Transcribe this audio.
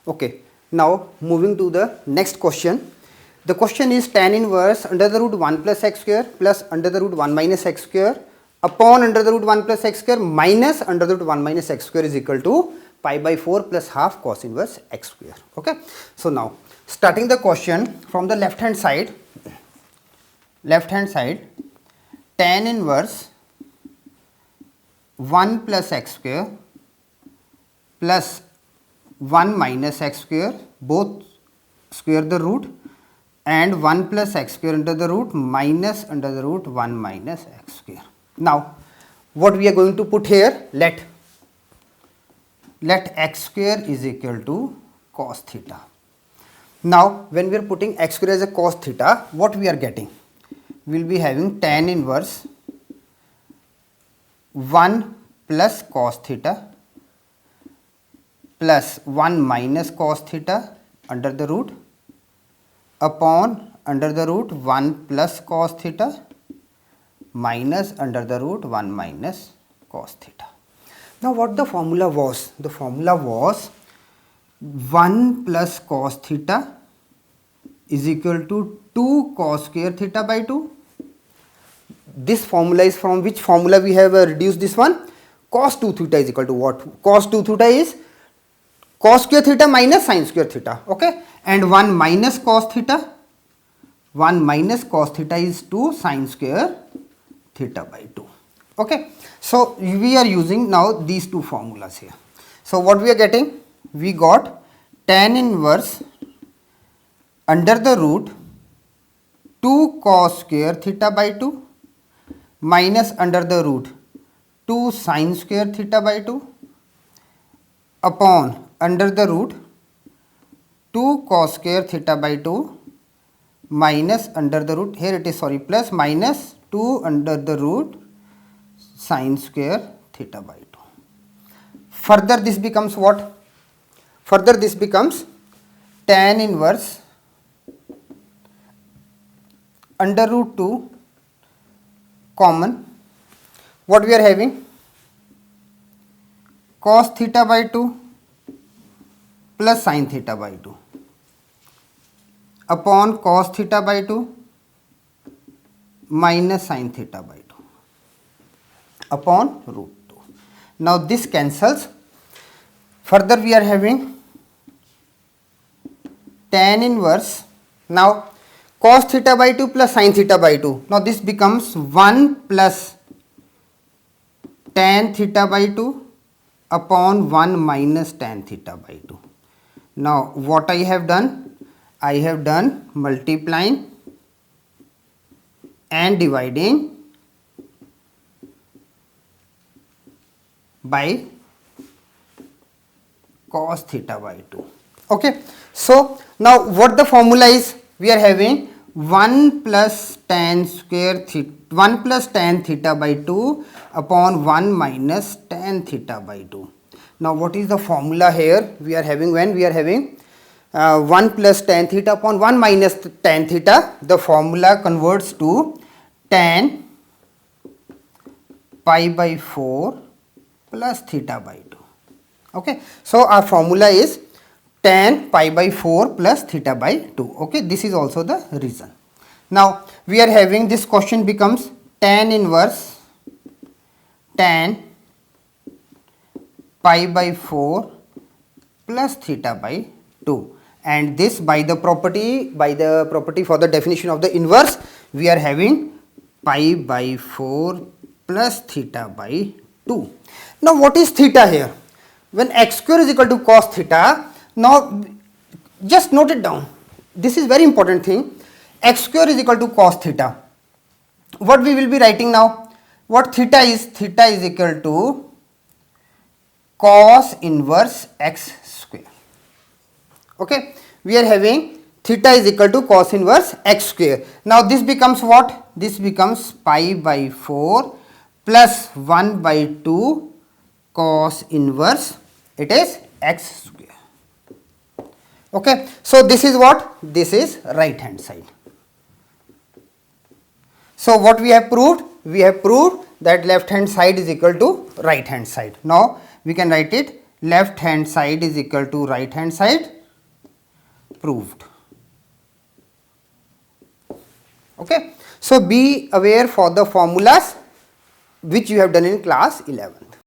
Okay, now moving to the next question. The question is tan inverse under the root 1 plus x square plus under the root 1 minus x square upon under the root 1 plus x square minus under the root 1 minus x square is equal to pi by 4 plus half cos inverse x square. Okay, so now starting the question from the left hand side, tan inverse 1 plus x square plus 1 minus x square, both square the root, and 1 plus x square under the root minus under the root 1 minus x square. Now what we are going to put here, let x square is equal to cos theta. Now when we are putting x square as a cos theta, what we are getting? We will be having tan inverse 1 plus cos theta plus 1 minus cos theta under the root upon under the root 1 plus cos theta minus under the root 1 minus cos theta. Now what the formula was? The formula was 1 plus cos theta is equal to 2 cos square theta by 2. This formula is from which formula we have reduced this one? Cos 2 theta is equal to what? Cos 2 theta is cos square theta minus sin square theta. Okay, and 1 minus cos theta, 1 minus cos theta is 2 sin square theta by 2. Okay, so we are using now these two formulas here. So what we are getting? We got tan inverse under the root 2 cos square theta by 2 minus under the root 2 sin square theta by 2 upon under the root 2 cos square theta by 2 minus under the root, here it is sorry, plus minus 2 under the root sin square theta by 2. Further this becomes what? Further this becomes tan inverse under root 2 common. What we are having? Cos theta by 2 plus sin theta by 2 upon cos theta by 2 minus sin theta by 2 upon root 2. Now this cancels. Further we are having tan inverse, now cos theta by 2 plus sin theta by 2. Now this becomes 1 plus tan theta by 2 upon 1 minus tan theta by 2. Now what I have done? I have done multiplying and dividing by cos theta by 2. Okay, so now what the formula is? We are having 1 plus tan theta by 2 upon 1 minus tan theta by 2. Now what is the formula here? We are having, when we are having 1 plus tan theta upon 1 minus tan theta, the formula converts to tan pi by 4 plus theta by 2. Okay, so our formula is tan pi by 4 plus theta by 2. Okay, this is also the reason. Now we are having, this question becomes tan inverse tan pi by 4 plus theta by 2, and this by the property for the definition of the inverse, we are having pi by 4 plus theta by 2. Now what is theta here? When x square is equal to cos theta, now just note it down. This is very important thing. X square is equal to cos theta. What we will be writing now? What theta is? Theta is equal to cos inverse x square. Okay, we are having theta is equal to cos inverse x square. Now this becomes what? This becomes pi by 4 plus 1 by 2 cos inverse, it is x square. Okay, so this is what? This is right hand side. So what we have proved? We have proved that left hand side is equal to right hand side. Now we can write it left hand side is equal to right hand side, proved. Okay. So be aware for the formulas which you have done in class 11th.